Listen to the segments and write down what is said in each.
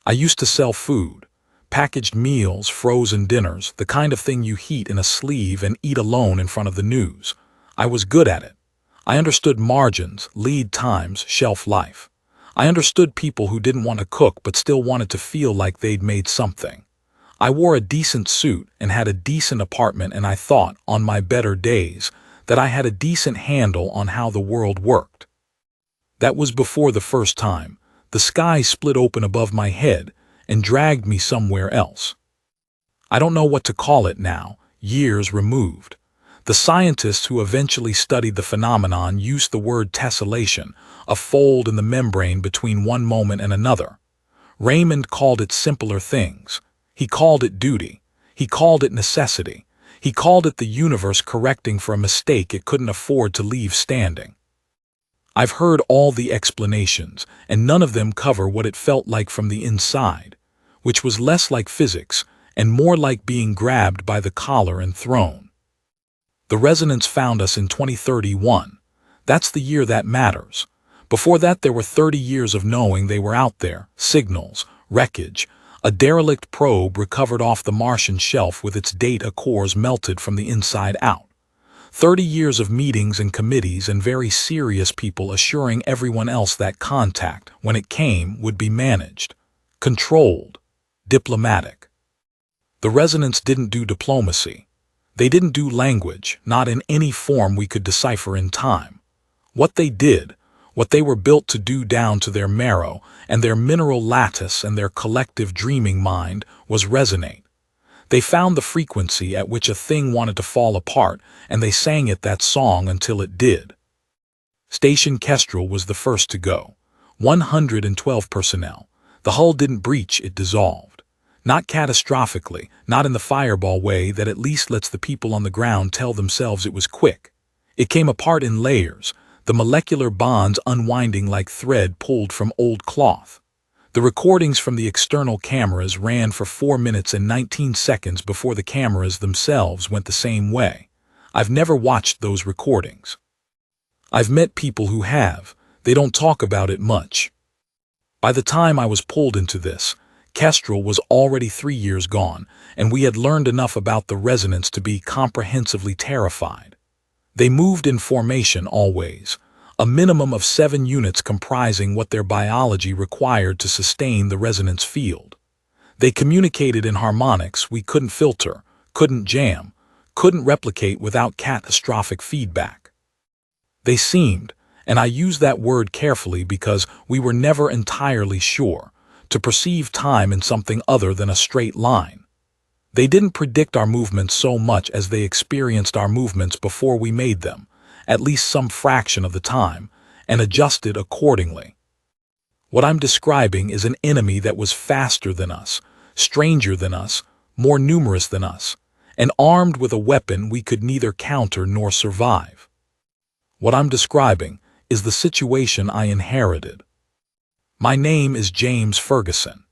I used to sell food, packaged meals, frozen dinners, the kind of thing you heat in a sleeve and eat alone in front of the news. I was good at it. I understood margins, lead times, shelf life. I understood people who didn't want to cook but still wanted to feel like they'd made something. I wore a decent suit and had a decent apartment, and I thought, on my better days, that I had a decent handle on how the world worked. That was before the first time the sky split open above my head and dragged me somewhere else. I don't know what to call it now, years removed. The scientists who eventually studied the phenomenon used the word tessellation, a fold in the membrane between one moment and another. Raymond called it simpler things. He called it duty. He called it necessity. He called it the universe correcting for a mistake it couldn't afford to leave standing. I've heard all the explanations, and none of them cover what it felt like from the inside, which was less like physics and more like being grabbed by the collar and thrown. The resonance found us in 2031. That's the year that matters. Before that, there were 30 years of knowing they were out there, signals, wreckage, a derelict probe recovered off the Martian shelf with its data cores melted from the inside out. 30 years of meetings and committees and very serious people assuring everyone else that contact, when it came, would be managed, controlled, diplomatic. The resonance didn't do diplomacy. They didn't do language, not in any form we could decipher in time. What they did, what they were built to do down to their marrow and their mineral lattice and their collective dreaming mind, was resonate. They found the frequency at which a thing wanted to fall apart, and they sang it that song until it did. Station Kestrel was the first to go. 112 personnel. The hull didn't breach, it dissolved. Not catastrophically, not in the fireball way that at least lets the people on the ground tell themselves it was quick. It came apart in layers, the molecular bonds unwinding like thread pulled from old cloth. The recordings from the external cameras ran for 4 minutes and 19 seconds before the cameras themselves went the same way. I've never watched those recordings. I've met people who have. They don't talk about it much. By the time I was pulled into this, Kestrel was already 3 years gone, and we had learned enough about the resonance to be comprehensively terrified. They moved in formation always, a minimum of 7 units comprising what their biology required to sustain the resonance field. They communicated in harmonics we couldn't filter, couldn't jam, couldn't replicate without catastrophic feedback. They seemed, and I use that word carefully because we were never entirely sure, to perceive time in something other than a straight line. They didn't predict our movements so much as they experienced our movements before we made them, at least some fraction of the time, and adjusted accordingly. What I'm describing is an enemy that was faster than us, stranger than us, more numerous than us, and armed with a weapon we could neither counter nor survive. What I'm describing is the situation I inherited. My name is James Ferguson.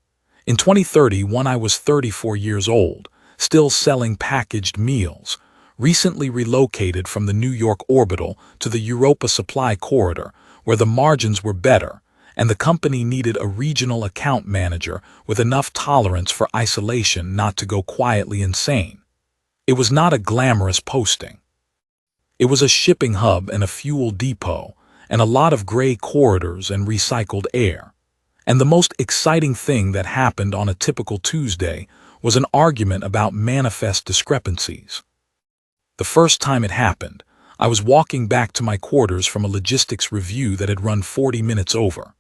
In 2031, I was 34 years old, still selling packaged meals, recently relocated from the New York orbital to the Europa supply corridor, where the margins were better, and the company needed a regional account manager with enough tolerance for isolation not to go quietly insane. It was not a glamorous posting. It was a shipping hub and a fuel depot, and a lot of gray corridors and recycled air. And the most exciting thing that happened on a typical Tuesday was an argument about manifest discrepancies. The first time it happened, I was walking back to my quarters from a logistics review that had run 40 minutes over.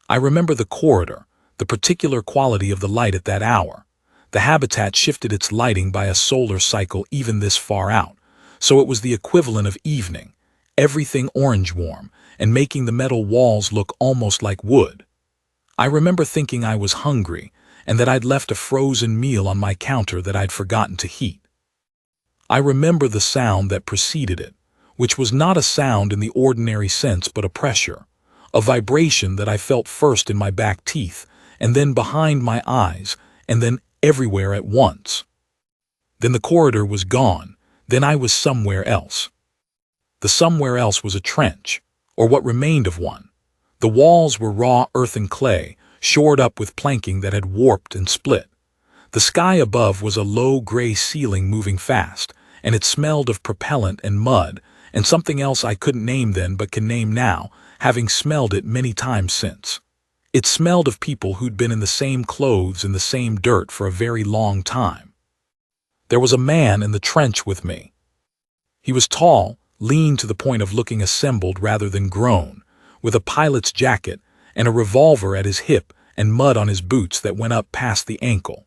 I remember the corridor, the particular quality of the light at that hour. The habitat shifted its lighting by a solar cycle even this far out, so it was the equivalent of evening, everything orange warm, and making the metal walls look almost like wood. I remember thinking I was hungry and that I'd left a frozen meal on my counter that I'd forgotten to heat. I remember the sound that preceded it, which was not a sound in the ordinary sense but a pressure, a vibration that I felt first in my back teeth, and then behind my eyes, and then everywhere at once. Then the corridor was gone, then I was somewhere else. The somewhere else was a trench, or what remained of one. The walls were raw earth and clay, shored up with planking that had warped and split. The sky above was a low gray ceiling moving fast, and it smelled of propellant and mud, and something else I couldn't name then but can name now, having smelled it many times since. It smelled of people who'd been in the same clothes in the same dirt for a very long time. There was a man in the trench with me. He was tall, lean to the point of looking assembled rather than grown, with a pilot's jacket and a revolver at his hip and mud on his boots that went up past the ankle.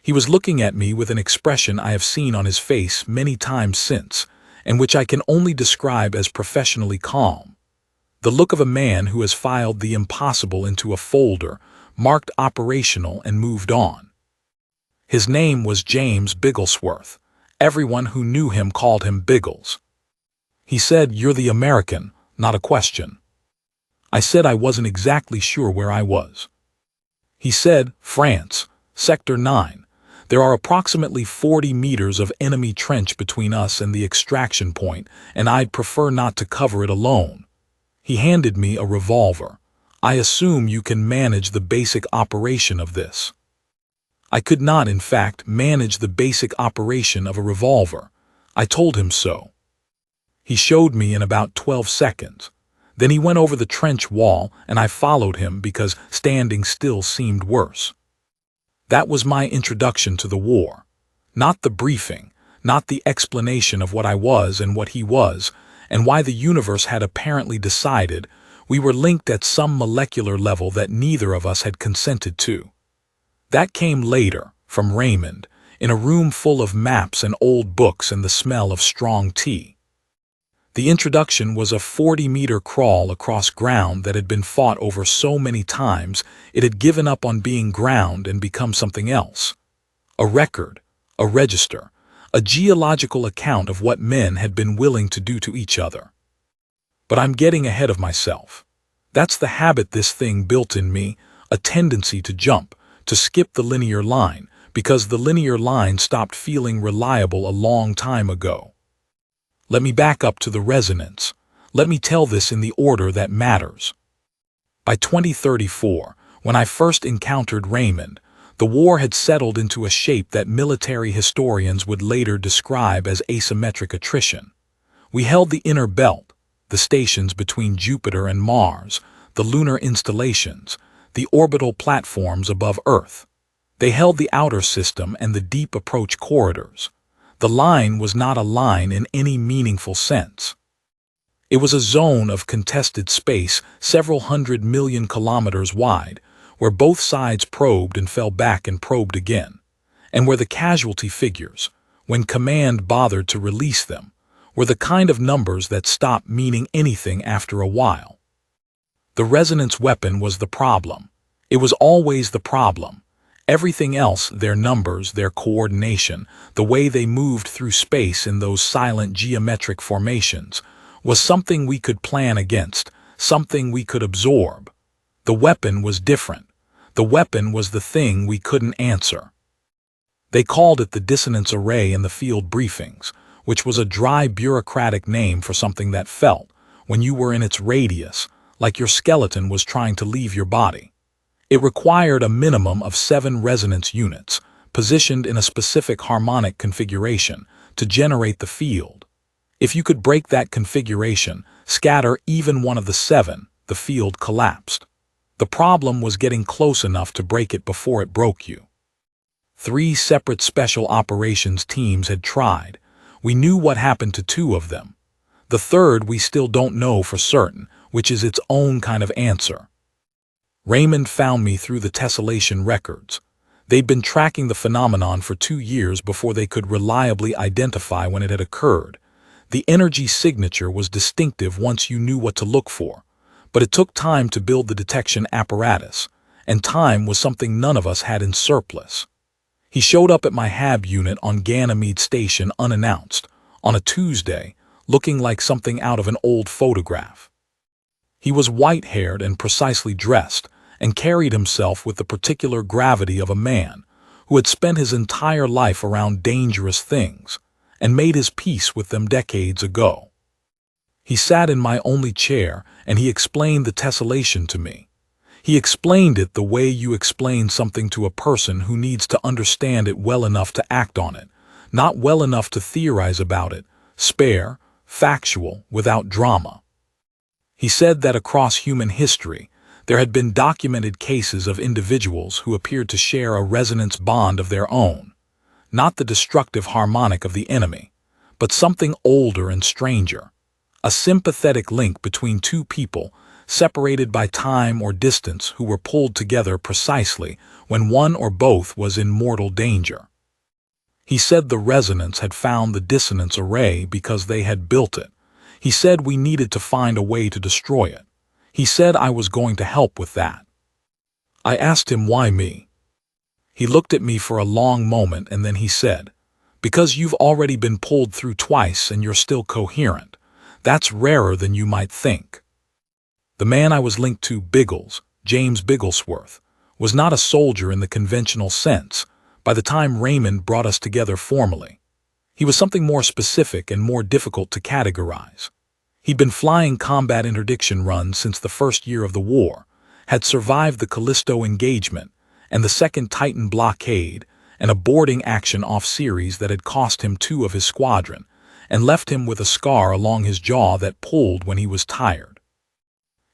He was looking at me with an expression I have seen on his face many times since, and which I can only describe as professionally calm. The look of a man who has filed the impossible into a folder, marked operational, and moved on. His name was James Bigglesworth. Everyone who knew him called him Biggles. He said, "You're the American," not a question. I said I wasn't exactly sure where I was. He said, "France, Sector 9. There are approximately 40 meters of enemy trench between us and the extraction point, and I'd prefer not to cover it alone." He handed me a revolver. "I assume you can manage the basic operation of this." I could not, in fact, manage the basic operation of a revolver. I told him so. He showed me in about 12 seconds. Then he went over the trench wall, and I followed him because standing still seemed worse. That was my introduction to the war. Not the briefing, not the explanation of what I was and what he was, and why the universe had apparently decided we were linked at some molecular level that neither of us had consented to. That came later, from Raymond, in a room full of maps and old books and the smell of strong tea. The introduction was a 40-meter crawl across ground that had been fought over so many times it had given up on being ground and become something else. A record, a register, a geological account of what men had been willing to do to each other. But I'm getting ahead of myself. That's the habit this thing built in me, a tendency to jump, to skip the linear line, because the linear line stopped feeling reliable a long time ago. Let me back up to the resonance. Let me tell this in the order that matters. By 2034, when I first encountered Raymond, the war had settled into a shape that military historians would later describe as asymmetric attrition. We held the inner belt, the stations between Jupiter and Mars, the lunar installations, the orbital platforms above Earth. They held the outer system and the deep approach corridors. The line was not a line in any meaningful sense. It was a zone of contested space several 100 million kilometers wide, where both sides probed and fell back and probed again, and where the casualty figures, when command bothered to release them, were the kind of numbers that stopped meaning anything after a while. The resonance weapon was the problem. It was always the problem. Everything else, their numbers, their coordination, the way they moved through space in those silent geometric formations, was something we could plan against, something we could absorb. The weapon was different. The weapon was the thing we couldn't answer. They called it the dissonance array in the field briefings, which was a dry bureaucratic name for something that felt, when you were in its radius, like your skeleton was trying to leave your body. It required a minimum of 7 resonance units, positioned in a specific harmonic configuration, to generate the field. If you could break that configuration, scatter even one of the 7, the field collapsed. The problem was getting close enough to break it before it broke you. 3 separate special operations teams had tried. We knew what happened to 2 of them. The third we still don't know for certain, which is its own kind of answer. Raymond found me through the tessellation records. They'd been tracking the phenomenon for 2 years before they could reliably identify when it had occurred. The energy signature was distinctive once you knew what to look for, but it took time to build the detection apparatus, and time was something none of us had in surplus. He showed up at my HAB unit on Ganymede Station unannounced, on a Tuesday, looking like something out of an old photograph. He was white-haired and precisely dressed, and carried himself with the particular gravity of a man who had spent his entire life around dangerous things, and made his peace with them decades ago. He sat in my only chair, and he explained the tessellation to me. He explained it the way you explain something to a person who needs to understand it well enough to act on it, not well enough to theorize about it, spare, factual, without drama. He said that across human history, there had been documented cases of individuals who appeared to share a resonance bond of their own, not the destructive harmonic of the enemy, but something older and stranger, a sympathetic link between two people separated by time or distance who were pulled together precisely when one or both was in mortal danger. He said the resonance had found the dissonance array because they had built it. He said we needed to find a way to destroy it. He said I was going to help with that. I asked him why me. He looked at me for a long moment and then he said, "Because you've already been pulled through twice and you're still coherent. That's rarer than you might think." The man I was linked to, Biggles, James Bigglesworth, was not a soldier in the conventional sense by the time Raymond brought us together formally. He was something more specific and more difficult to categorize. He'd been flying combat interdiction runs since the first year of the war, had survived the Callisto engagement and the Second Titan blockade and a boarding action off-series that had cost him 2 of his squadron and left him with a scar along his jaw that pulled when he was tired.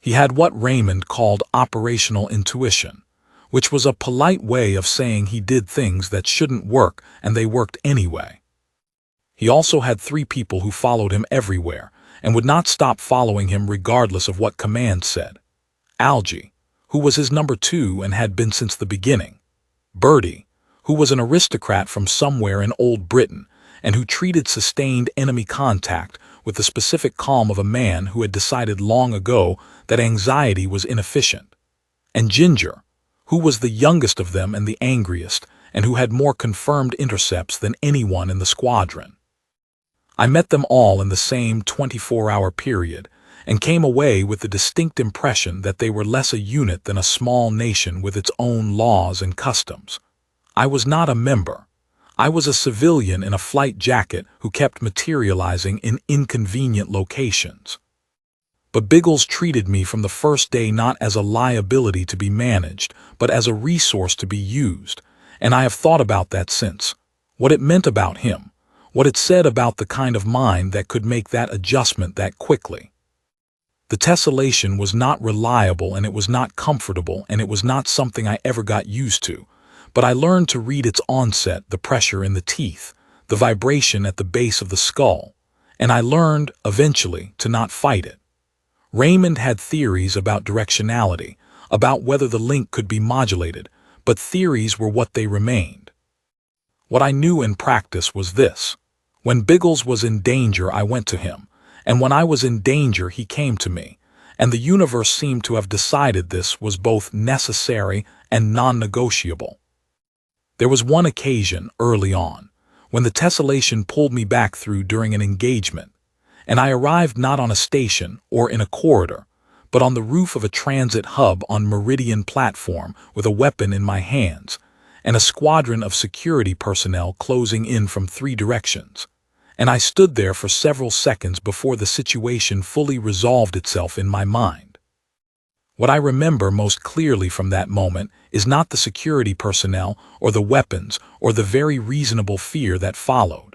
He had what Raymond called operational intuition, which was a polite way of saying he did things that shouldn't work and they worked anyway. He also had 3 people who followed him everywhere and would not stop following him regardless of what command said. Algie, who was his number 2 and had been since the beginning. Bertie, who was an aristocrat from somewhere in Old Britain and who treated sustained enemy contact with the specific calm of a man who had decided long ago that anxiety was inefficient. And Ginger, who was the youngest of them and the angriest, and who had more confirmed intercepts than anyone in the squadron. I met them all in the same 24-hour period and came away with the distinct impression that they were less a unit than a small nation with its own laws and customs. I was not a member. I was a civilian in a flight jacket who kept materializing in inconvenient locations. But Biggles treated me from the first day not as a liability to be managed, but as a resource to be used, and I have thought about that since. What it meant about him, what it said about the kind of mind that could make that adjustment that quickly. The tessellation was not reliable and it was not comfortable and it was not something I ever got used to, but I learned to read its onset, the pressure in the teeth, the vibration at the base of the skull, and I learned, eventually, to not fight it. Raymond had theories about directionality, about whether the link could be modulated, but theories were what they remained. What I knew in practice was this. When Biggles was in danger, I went to him, and when I was in danger, he came to me, and the universe seemed to have decided this was both necessary and non-negotiable. There was one occasion, early on, when the tessellation pulled me back through during an engagement, and I arrived not on a station or in a corridor, but on the roof of a transit hub on Meridian platform with a weapon in my hands, and a squadron of security personnel closing in from 3 directions, and I stood there for several seconds before the situation fully resolved itself in my mind. What I remember most clearly from that moment is not the security personnel or the weapons or the very reasonable fear that followed.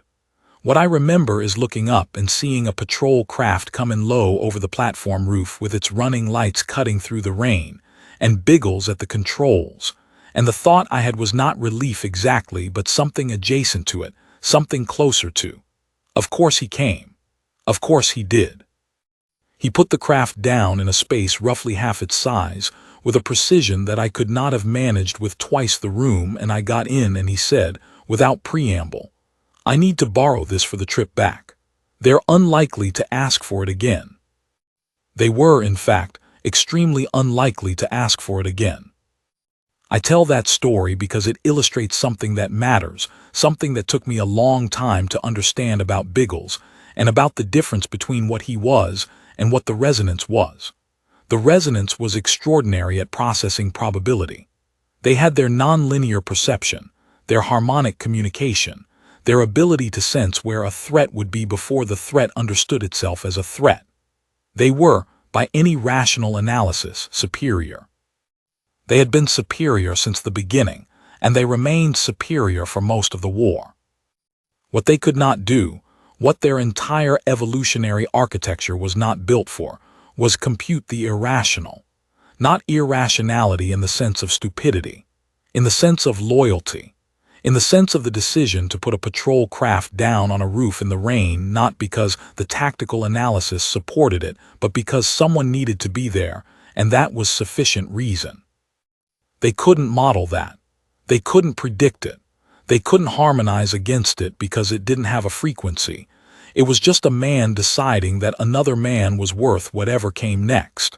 What I remember is looking up and seeing a patrol craft come in low over the platform roof with its running lights cutting through the rain, and Biggles at the controls, and the thought I had was not relief exactly, but something adjacent to it, something closer to. Of course he came. Of course he did. He put the craft down in a space roughly half its size, with a precision that I could not have managed with twice the room, and I got in and he said, without preamble, "I need to borrow this for the trip back. They're unlikely to ask for it again." They were, in fact, extremely unlikely to ask for it again. I tell that story because it illustrates something that matters, something that took me a long time to understand about Biggles, and about the difference between what he was and what the resonance was. The resonance was extraordinary at processing probability. They had their nonlinear perception, their harmonic communication, their ability to sense where a threat would be before the threat understood itself as a threat. They were, by any rational analysis, superior. They had been superior since the beginning, and they remained superior for most of the war. What they could not do, what their entire evolutionary architecture was not built for, was compute the irrational. Not irrationality in the sense of stupidity, in the sense of loyalty, in the sense of the decision to put a patrol craft down on a roof in the rain, not because the tactical analysis supported it, but because someone needed to be there, and that was sufficient reason. They couldn't model that. They couldn't predict it. They couldn't harmonize against it because it didn't have a frequency. It was just a man deciding that another man was worth whatever came next.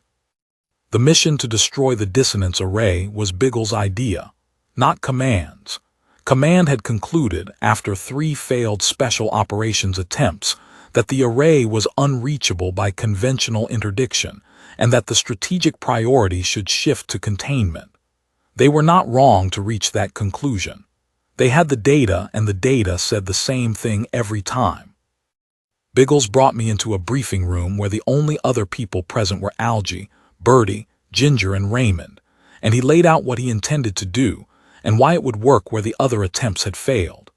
The mission to destroy the dissonance array was Biggles' idea, not Command's. Command had concluded, after 3 failed special operations attempts, that the array was unreachable by conventional interdiction and that the strategic priority should shift to containment. They were not wrong to reach that conclusion. They had the data, and the data said the same thing every time. Biggles brought me into a briefing room where the only other people present were Algie, Birdie, Ginger, and Raymond, and he laid out what he intended to do and why it would work where the other attempts had failed.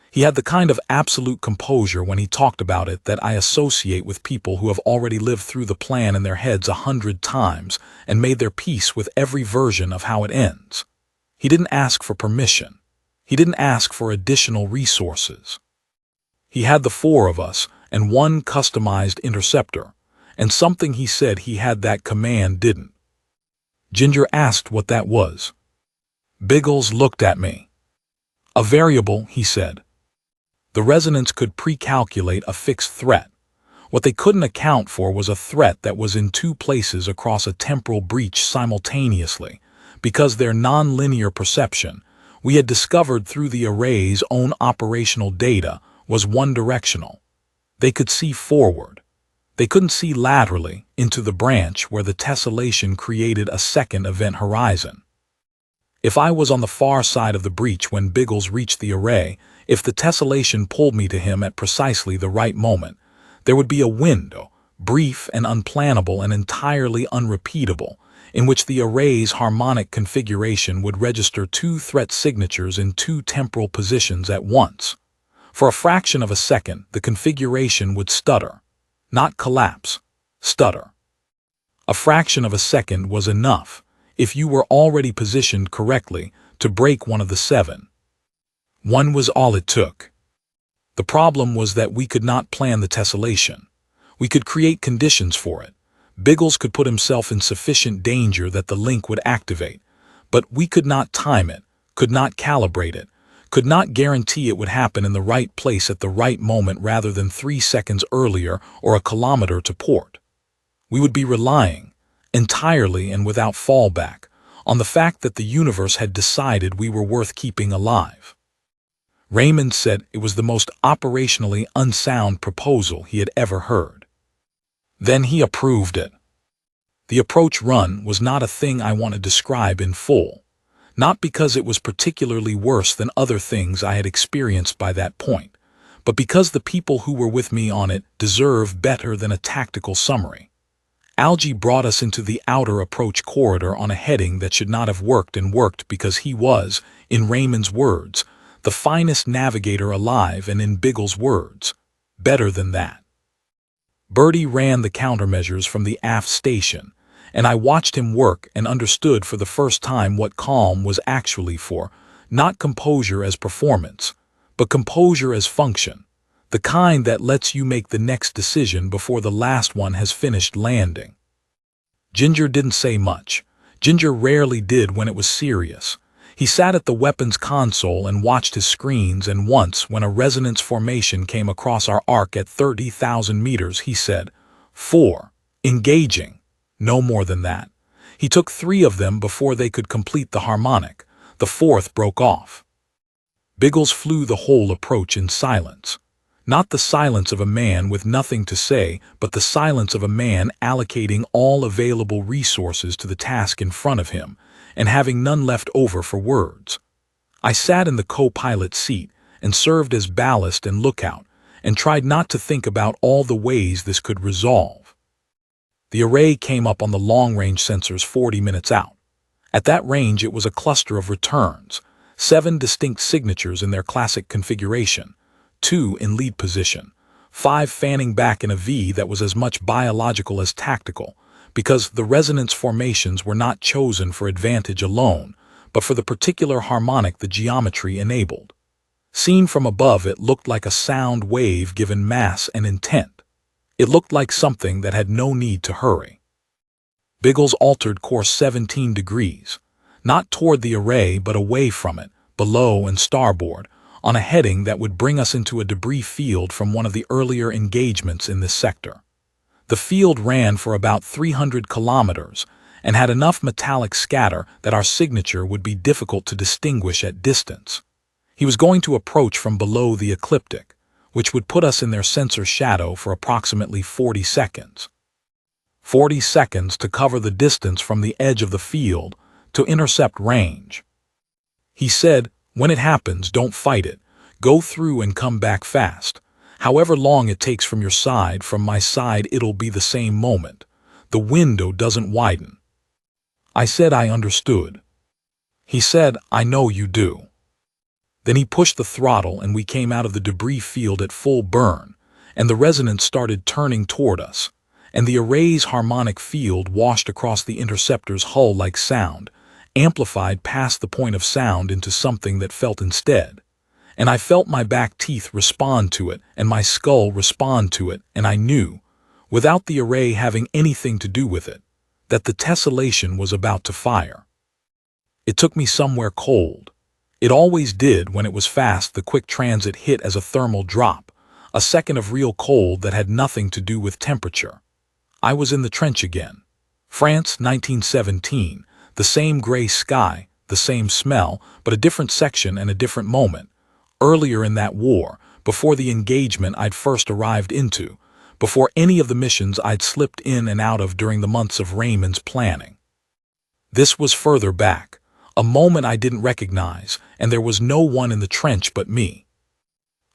He had the kind of absolute composure when he talked about it that I associate with people who have already lived through the plan in their heads 100 times and made their peace with every version of how it ends. He didn't ask for permission. He didn't ask for additional resources. He had the 4 of us and 1 customized interceptor, and something he said he had that Command didn't. Ginger asked what that was. Biggles looked at me. A variable, he said. The resonance could pre-calculate a fixed threat. What they couldn't account for was a threat that was in 2 places across a temporal breach simultaneously, because their non-linear perception, we had discovered through the array's own operational data, was one-directional. They could see forward. They couldn't see laterally into the branch where the tessellation created a second event horizon. If I was on the far side of the breach when Biggles reached the array, if the tessellation pulled me to him at precisely the right moment, there would be a window, brief and unplannable and entirely unrepeatable, in which the array's harmonic configuration would register 2 threat signatures in 2 temporal positions at once. For a fraction of a second, the configuration would stutter. Not collapse, stutter. A fraction of a second was enough, if you were already positioned correctly, to break one of the 7. 1 was all it took. The problem was that we could not plan the tessellation. We could create conditions for it. Biggles could put himself in sufficient danger that the link would activate, but we could not time it, could not calibrate it, could not guarantee it would happen in the right place at the right moment rather than 3 seconds earlier or a kilometer to port. We would be relying, entirely and without fallback, on the fact that the universe had decided we were worth keeping alive. Raymond said it was the most operationally unsound proposal he had ever heard. Then he approved it. The approach run was not a thing I want to describe in full, not because it was particularly worse than other things I had experienced by that point, but because the people who were with me on it deserve better than a tactical summary. Algie brought us into the outer approach corridor on a heading that should not have worked and worked because he was, in Raymond's words, the finest navigator alive, and in Biggles' words, better than that. Birdie ran the countermeasures from the aft station, and I watched him work and understood for the first time what calm was actually for, not composure as performance, but composure as function. The kind that lets you make the next decision before the last one has finished landing. Ginger didn't say much. Ginger rarely did when it was serious. He sat at the weapons console and watched his screens, and once, when a resonance formation came across our arc at 30,000 meters, he said, 4, engaging. No more than that. He took 3 of them before they could complete the harmonic. The 4th broke off. Biggles flew the whole approach in silence. Not the silence of a man with nothing to say, but the silence of a man allocating all available resources to the task in front of him, and having none left over for words. I sat in the co-pilot seat and served as ballast and lookout, and tried not to think about all the ways this could resolve. The array came up on the long-range sensors 40 minutes out. At that range, it was a cluster of returns, 7 distinct signatures in their classic configuration, 2 in lead position, 5 fanning back in a V that was as much biological as tactical, because the resonance formations were not chosen for advantage alone, but for the particular harmonic the geometry enabled. Seen from above, it looked like a sound wave given mass and intent. It looked like something that had no need to hurry. Biggles altered course 17 degrees, not toward the array but away from it, below and starboard, on a heading that would bring us into a debris field from one of the earlier engagements in this sector. The field ran for about 300 kilometers and had enough metallic scatter that our signature would be difficult to distinguish at distance. He was going to approach from below the ecliptic, which would put us in their sensor shadow for approximately 40 seconds. 40 seconds to cover the distance from the edge of the field to intercept range. He said, "When it happens, don't fight it. Go through and come back fast. However long it takes from your side, from my side it'll be the same moment. The window doesn't widen." I said I understood. He said, "I know you do." Then he pushed the throttle and we came out of the debris field at full burn, and the resonance started turning toward us, and the array's harmonic field washed across the interceptor's hull like sound, amplified past the point of sound into something that felt instead. And I felt my back teeth respond to it and my skull respond to it, and I knew, without the array having anything to do with it, that the tessellation was about to fire. It took me somewhere cold. It always did when it was fast. The quick transit hit as a thermal drop, a second of real cold that had nothing to do with temperature. I was in the trench again. France, 1917, the same gray sky, the same smell, but a different section and a different moment. Earlier in that war, before the engagement I'd first arrived into, before any of the missions I'd slipped in and out of during the months of Raymond's planning. This was further back, a moment I didn't recognize, and there was no one in the trench but me.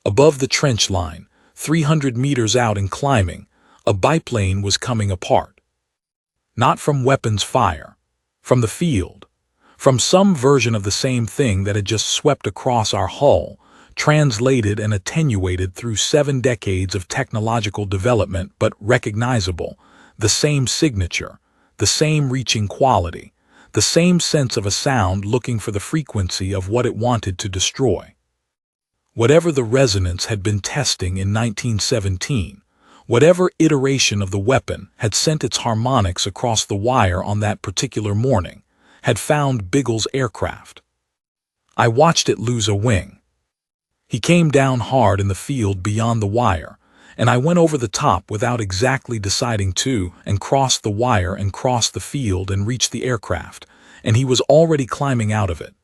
Above the trench line, 300 meters out and climbing, a biplane was coming apart. Not from weapons fire, from the field, from some version of the same thing that had just swept across our hull, translated and attenuated through 7 decades of technological development, but recognizable, the same signature, the same reaching quality, the same sense of a sound looking for the frequency of what it wanted to destroy. Whatever the resonance had been testing in 1917, whatever iteration of the weapon had sent its harmonics across the wire on that particular morning, had found Biggles' aircraft. I watched it lose a wing. He came down hard in the field beyond the wire, and I went over the top without exactly deciding to, and crossed the wire and crossed the field and reached the aircraft, and he was already climbing out of it,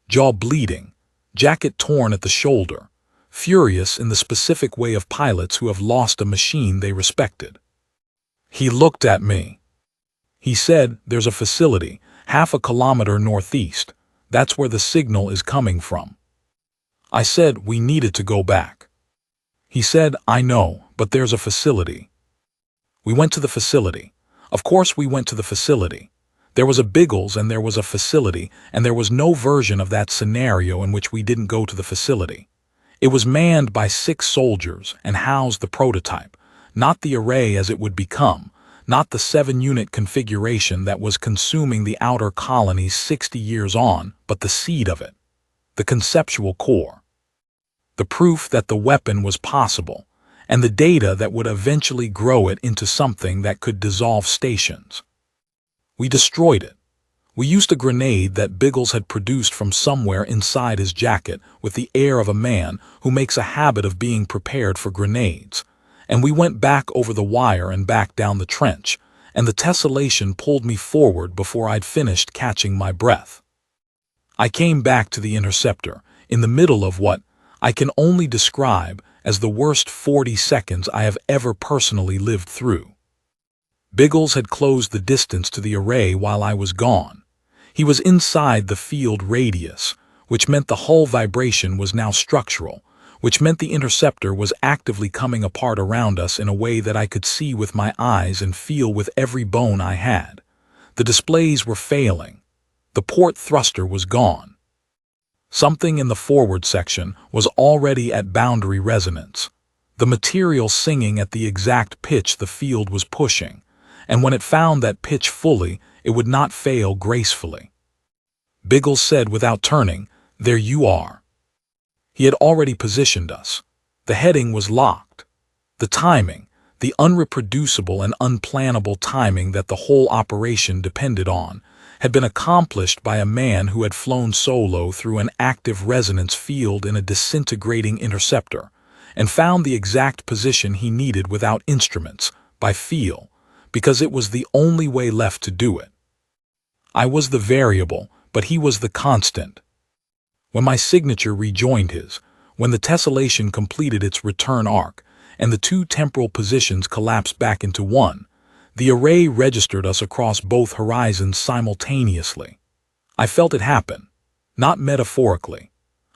jaw bleeding, jacket torn at the shoulder, furious in the specific way of pilots who have lost a machine they respected. He looked at me. He said, "There's a facility, half a kilometer northeast. That's where the signal is coming from." I said we needed to go back. He said, "I know, but there's a facility." We went to the facility. Of course we went to the facility. There was a Biggles and there was a facility, and there was no version of that scenario in which we didn't go to the facility. It was manned by 6 soldiers and housed the prototype, not the array as it would become, not the 7-unit configuration that was consuming the outer colonies 60 years on, but the seed of it, the conceptual core, the proof that the weapon was possible, and the data that would eventually grow it into something that could dissolve stations. We destroyed it. We used a grenade that Biggles had produced from somewhere inside his jacket with the air of a man who makes a habit of being prepared for grenades, and we went back over the wire and back down the trench, and the tessellation pulled me forward before I'd finished catching my breath. I came back to the interceptor, in the middle of what I can only describe as the worst 40 seconds I have ever personally lived through. Biggles had closed the distance to the array while I was gone. He was inside the field radius, which meant the hull vibration was now structural, which meant the interceptor was actively coming apart around us in a way that I could see with my eyes and feel with every bone I had. The displays were failing. The port thruster was gone. Something in the forward section was already at boundary resonance, the material singing at the exact pitch the field was pushing, and when it found that pitch fully, it would not fail gracefully. Biggles said without turning, "There you are." He had already positioned us. The heading was locked. The timing, the unreproducible and unplannable timing that the whole operation depended on, had been accomplished by a man who had flown solo through an active resonance field in a disintegrating interceptor, and found the exact position he needed without instruments, by feel, because it was the only way left to do it. I was the variable, but he was the constant. When my signature rejoined his, when the tessellation completed its return arc, and the two temporal positions collapsed back into one, the array registered us across both horizons simultaneously. I felt it happen, not metaphorically.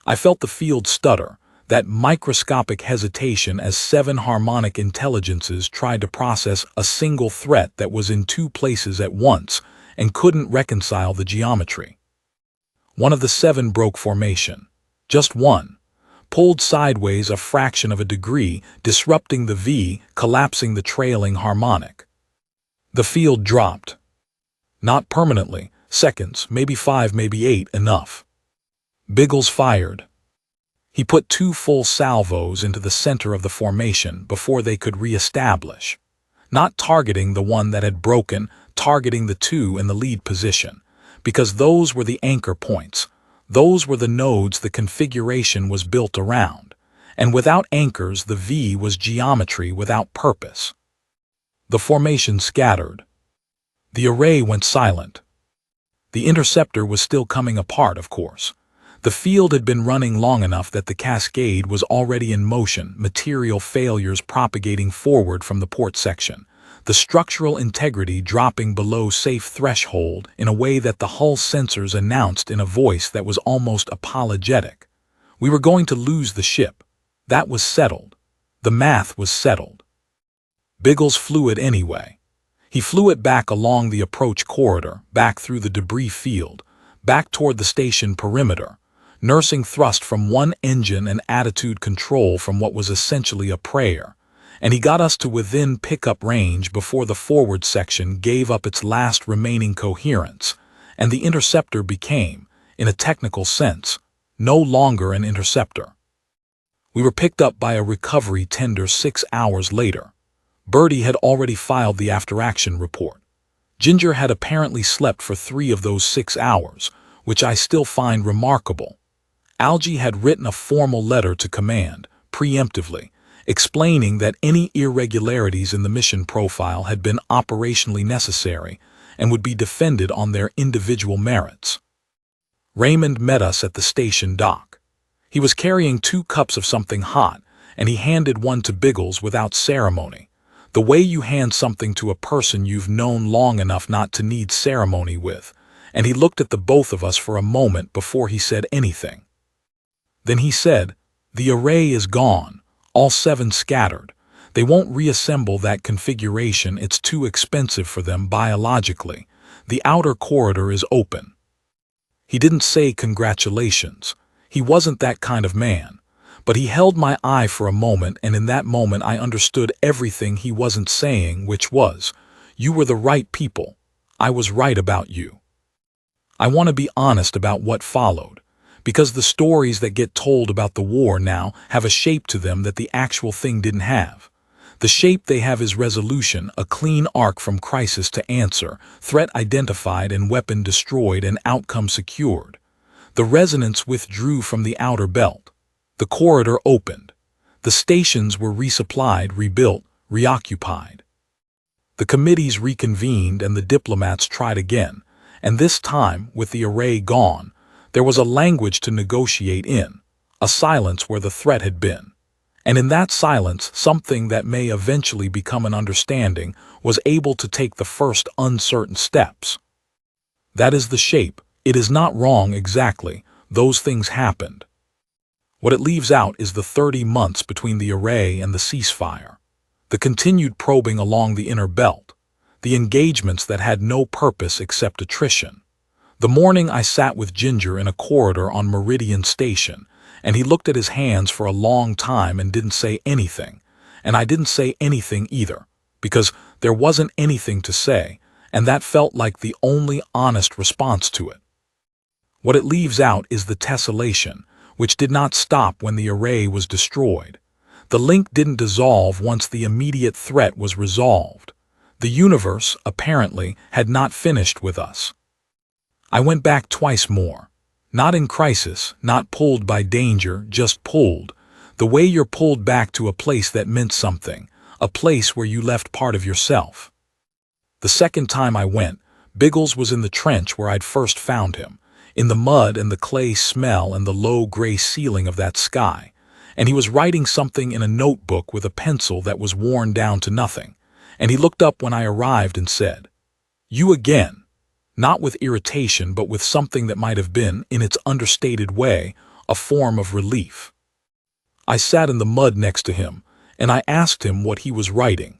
I felt the field stutter, that microscopic hesitation as 7 harmonic intelligences tried to process a single threat that was in 2 places at once and couldn't reconcile the geometry. One of the 7 broke formation. Just one. Pulled sideways a fraction of a degree, disrupting the V, collapsing the trailing harmonic. The field dropped. Not permanently, seconds, maybe 5, maybe 8, enough. Biggles fired. He put 2 full salvos into the center of the formation before they could re-establish, not targeting the one that had broken, targeting the 2 in the lead position, because those were the anchor points. Those were the nodes the configuration was built around, and without anchors the V was geometry without purpose. The formation scattered. The array went silent. The interceptor was still coming apart, of course. The field had been running long enough that the cascade was already in motion, material failures propagating forward from the port section, the structural integrity dropping below safe threshold in a way that the hull sensors announced in a voice that was almost apologetic. We were going to lose the ship. That was settled. The math was settled. Biggles flew it anyway. He flew it back along the approach corridor, back through the debris field, back toward the station perimeter, nursing thrust from one engine and attitude control from what was essentially a prayer, and he got us to within pickup range before the forward section gave up its last remaining coherence, and the interceptor became, in a technical sense, no longer an interceptor. We were picked up by a recovery tender 6 hours later. Birdie had already filed the after-action report. Ginger had apparently slept for 3 of those 6 hours, which I still find remarkable. Algie had written a formal letter to command, preemptively, explaining that any irregularities in the mission profile had been operationally necessary and would be defended on their individual merits. Raymond met us at the station dock. He was carrying 2 cups of something hot, and he handed one to Biggles without ceremony. The way you hand something to a person you've known long enough not to need ceremony with, and he looked at the both of us for a moment before he said anything. Then he said, "The array is gone, all 7 scattered. They won't reassemble that configuration, it's too expensive for them biologically. The outer corridor is open." He didn't say congratulations. He wasn't that kind of man. But he held my eye for a moment, and in that moment I understood everything he wasn't saying, which was, "You were the right people. I was right about you." I want to be honest about what followed, because the stories that get told about the war now have a shape to them that the actual thing didn't have. The shape they have is resolution, a clean arc from crisis to answer, threat identified and weapon destroyed and outcome secured. The resonance withdrew from the outer belt. The corridor opened. The stations were resupplied, rebuilt, reoccupied. The committees reconvened and the diplomats tried again, and this time, with the array gone, there was a language to negotiate in, a silence where the threat had been. And in that silence, something that may eventually become an understanding was able to take the first uncertain steps. That is the shape. It is not wrong exactly. Those things happened. What it leaves out is the 30 months between the array and the ceasefire, the continued probing along the inner belt, the engagements that had no purpose except attrition, The morning I sat with Ginger in a corridor on Meridian Station, and he looked at his hands for a long time and didn't say anything. And I didn't say anything either, because there wasn't anything to say, and that felt like the only honest response to it. What it leaves out is the tessellation, which did not stop when the array was destroyed. The link didn't dissolve once the immediate threat was resolved. The universe, apparently, had not finished with us. I went back twice more. Not in crisis, not pulled by danger, just pulled. The way you're pulled back to a place that meant something, a place where you left part of yourself. The second time I went, Biggles was in the trench where I'd first found him, in the mud and the clay smell and the low gray ceiling of that sky, and he was writing something in a notebook with a pencil that was worn down to nothing, and he looked up when I arrived and said, "You again." Not with irritation, but with something that might have been, in its understated way, a form of relief. I sat in the mud next to him, and I asked him what he was writing.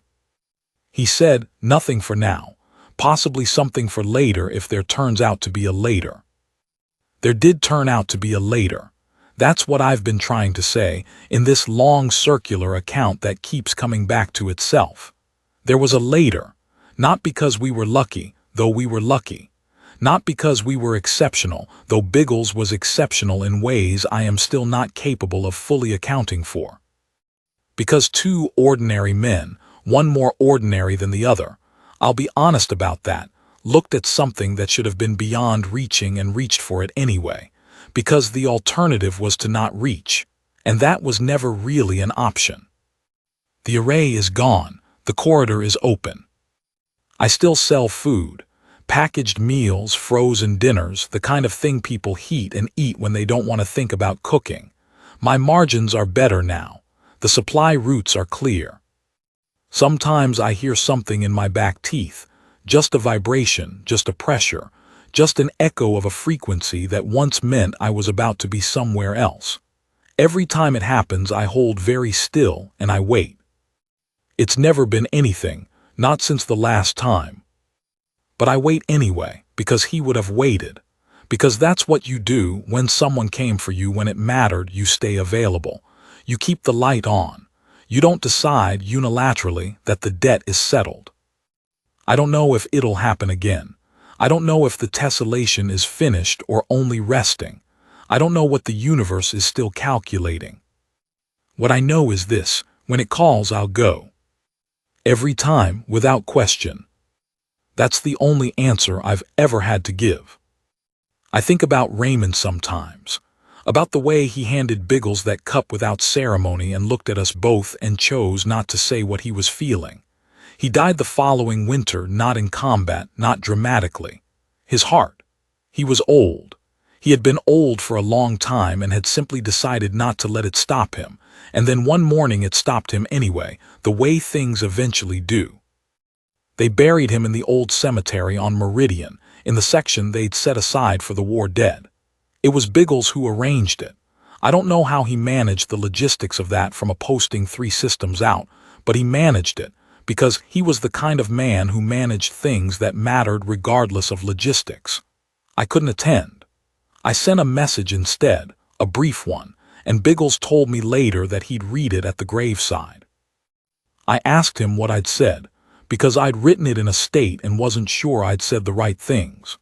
He said, "Nothing for now, possibly something for later if there turns out to be a later." There did turn out to be a later. That's what I've been trying to say, in this long circular account that keeps coming back to itself. There was a later, not because we were lucky, though we were lucky. Not because we were exceptional, though Biggles was exceptional in ways I am still not capable of fully accounting for. Because two ordinary men, one more ordinary than the other, I'll be honest about that, looked at something that should have been beyond reaching and reached for it anyway, because the alternative was to not reach, and that was never really an option. The array is gone, the corridor is open. I still sell food, packaged meals, frozen dinners, the kind of thing people heat and eat when they don't want to think about cooking. My margins are better now. The supply routes are clear. Sometimes I hear something in my back teeth, just a vibration, just a pressure, just an echo of a frequency that once meant I was about to be somewhere else. Every time it happens, I hold very still and I wait. It's never been anything, not since the last time. But I wait anyway, because he would have waited. Because that's what you do when someone came for you when it mattered. You stay available. You keep the light on. You don't decide unilaterally that the debt is settled. I don't know if it'll happen again. I don't know if the tessellation is finished or only resting. I don't know what the universe is still calculating. What I know is this: when it calls, I'll go. Every time, without question. That's the only answer I've ever had to give. I think about Raymond sometimes, about the way he handed Biggles that cup without ceremony and looked at us both and chose not to say what he was feeling. He died the following winter, not in combat, not dramatically. His heart. He was old. He had been old for a long time and had simply decided not to let it stop him, and then one morning it stopped him anyway, the way things eventually do. They buried him in the old cemetery on Meridian, in the section they'd set aside for the war dead. It was Biggles who arranged it. I don't know how he managed the logistics of that from a posting 3 systems out, but he managed it, because he was the kind of man who managed things that mattered regardless of logistics. I couldn't attend. I sent a message instead, a brief one, and Biggles told me later that he'd read it at the graveside. I asked him what I'd said, because I'd written it in a state and wasn't sure I'd said the right things.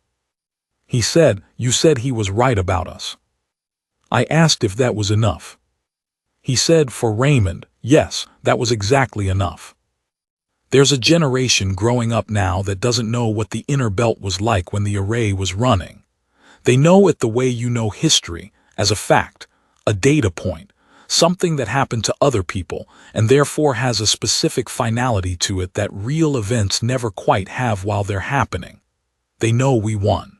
He said, "You said he was right about us." I asked if that was enough. He said, "For Raymond, yes, that was exactly enough." There's a generation growing up now that doesn't know what the inner belt was like when the array was running. They know it the way you know history, as a fact, a data point, something that happened to other people and therefore has a specific finality to it that real events never quite have while they're happening. They know we won.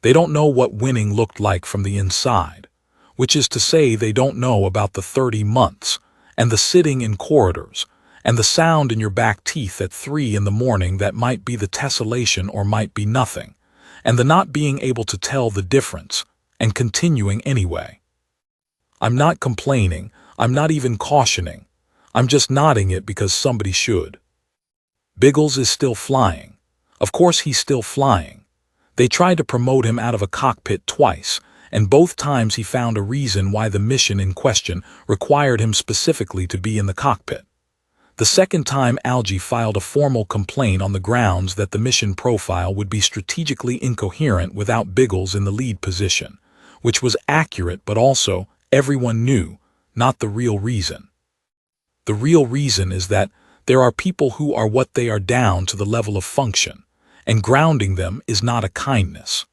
They don't know what winning looked like from the inside, which is to say they don't know about the 30 months and the sitting in corridors and the sound in your back teeth at 3 in the morning that might be the tessellation or might be nothing, and the not being able to tell the difference and continuing anyway. I'm not complaining, I'm not even cautioning, I'm just nodding it because somebody should. Biggles is still flying. Of course he's still flying. They tried to promote him out of a cockpit twice, and both times he found a reason why the mission in question required him specifically to be in the cockpit. The second time Algie filed a formal complaint on the grounds that the mission profile would be strategically incoherent without Biggles in the lead position, which was accurate but also, everyone knew, not the real reason. The real reason is that there are people who are what they are down to the level of function, and grounding them is not a kindness.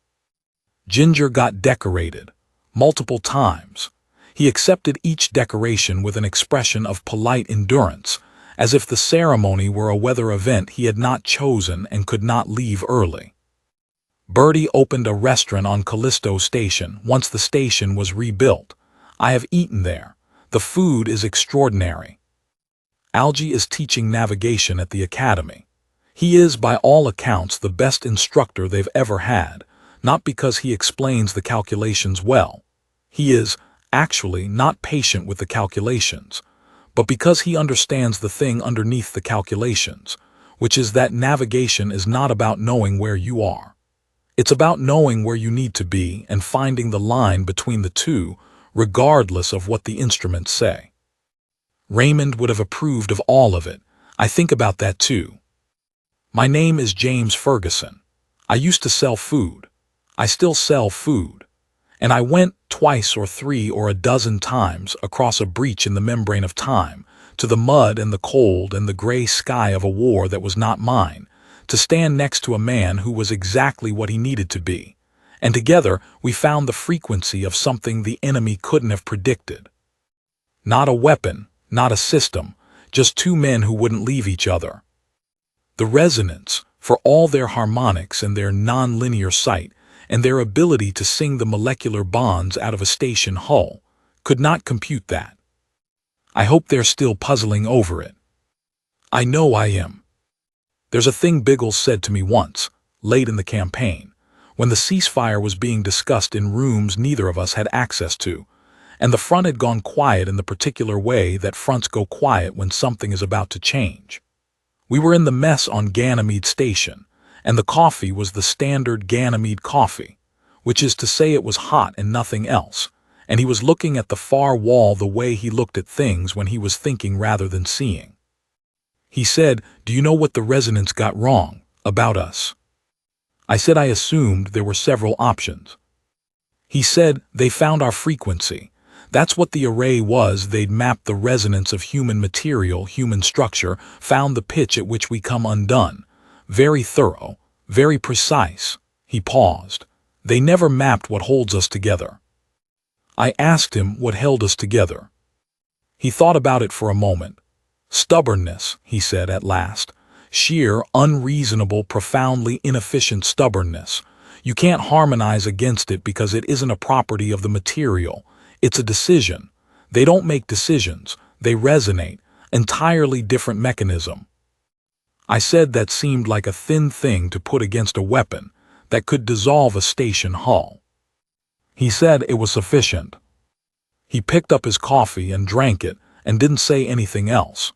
Ginger got decorated, multiple times. He accepted each decoration with an expression of polite endurance, as if the ceremony were a weather event he had not chosen and could not leave early. Bertie opened a restaurant on Callisto Station once the station was rebuilt. I have eaten there. The food is extraordinary. Algie is teaching navigation at the academy. He is, by all accounts, the best instructor they've ever had, not because he explains the calculations well. He is, actually, not patient with the calculations, but because he understands the thing underneath the calculations, which is that navigation is not about knowing where you are. It's about knowing where you need to be and finding the line between the two, regardless of what the instruments say. Raymond would have approved of all of it. I think about that too. My name is James Ferguson. I used to sell food. I still sell food. And I went twice or three or a dozen times across a breach in the membrane of time, to the mud and the cold and the gray sky of a war that was not mine, to stand next to a man who was exactly what he needed to be. And together we found the frequency of something the enemy couldn't have predicted. Not a weapon, not a system, just two men who wouldn't leave each other. The resonance, for all their harmonics and their non-linear sight, and their ability to sing the molecular bonds out of a station hull, could not compute that. I hope they're still puzzling over it. I know I am. There's a thing Biggles said to me once, late in the campaign, when the ceasefire was being discussed in rooms neither of us had access to, and the front had gone quiet in the particular way that fronts go quiet when something is about to change. We were in the mess on Ganymede Station, and the coffee was the standard Ganymede coffee, which is to say it was hot and nothing else, and he was looking at the far wall the way he looked at things when he was thinking rather than seeing. He said, "Do you know what the resonance got wrong about us?" I said I assumed there were several options. He said, "They found our frequency. That's what the array was. They'd mapped the resonance of human material, human structure, found the pitch at which we come undone. Very thorough, very precise." He paused. "They never mapped what holds us together." I asked him what held us together. He thought about it for a moment. "Stubbornness," he said at last. "Sheer, unreasonable, profoundly inefficient stubbornness. You can't harmonize against it because it isn't a property of the material. It's a decision. They don't make decisions. They resonate. Entirely different mechanism." I said that seemed like a thin thing to put against a weapon that could dissolve a station hull. He said it was sufficient. He picked up his coffee and drank it and didn't say anything else.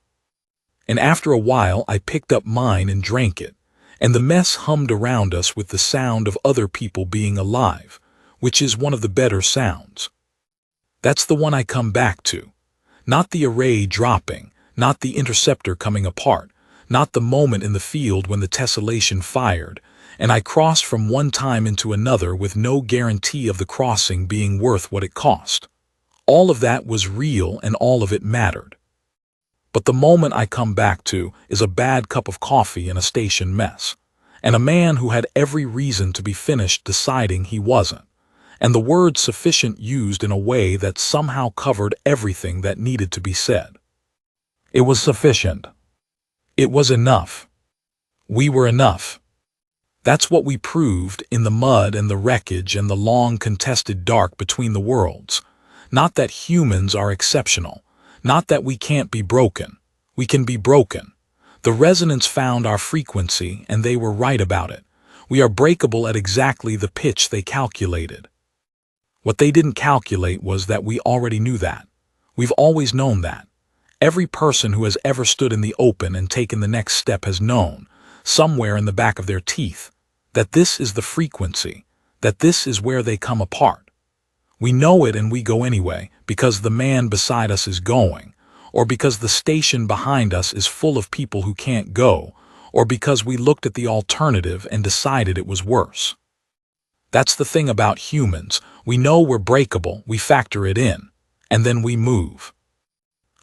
And after a while I picked up mine and drank it, and the mess hummed around us with the sound of other people being alive, which is one of the better sounds. That's the one I come back to. Not the array dropping, not the interceptor coming apart, not the moment in the field when the tessellation fired, and I crossed from one time into another with no guarantee of the crossing being worth what it cost. All of that was real and all of it mattered. But the moment I come back to is a bad cup of coffee in a station mess, and a man who had every reason to be finished deciding he wasn't, and the word sufficient used in a way that somehow covered everything that needed to be said. It was sufficient. It was enough. We were enough. That's what we proved in the mud and the wreckage and the long contested dark between the worlds. Not that humans are exceptional. Not that we can't be broken. We can be broken. The resonance found our frequency, and they were right about it. We are breakable at exactly the pitch they calculated. What they didn't calculate was that we already knew that. We've always known that. Every person who has ever stood in the open and taken the next step has known, somewhere in the back of their teeth, that this is the frequency, that this is where they come apart. We know it and we go anyway because the man beside us is going, or because the station behind us is full of people who can't go, or because we looked at the alternative and decided it was worse. That's the thing about humans. We know we're breakable, we factor it in, and then we move.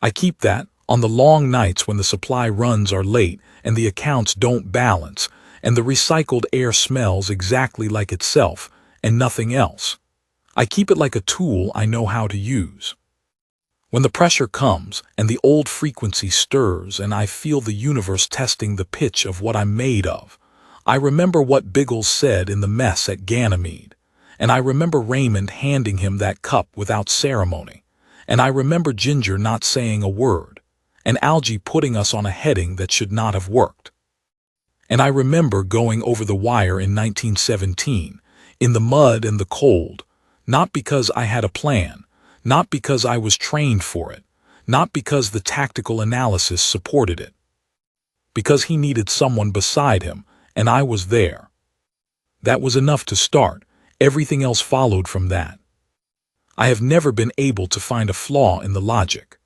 I keep that on the long nights when the supply runs are late and the accounts don't balance, and the recycled air smells exactly like itself and nothing else. I keep it like a tool I know how to use. When the pressure comes and the old frequency stirs and I feel the universe testing the pitch of what I'm made of, I remember what Biggles said in the mess at Ganymede, and I remember Raymond handing him that cup without ceremony, and I remember Ginger not saying a word, and Algie putting us on a heading that should not have worked. And I remember going over the wire in 1917, in the mud and the cold, not because I had a plan, not because I was trained for it, not because the tactical analysis supported it. Because he needed someone beside him, and I was there. That was enough to start. Everything else followed from that. I have never been able to find a flaw in the logic.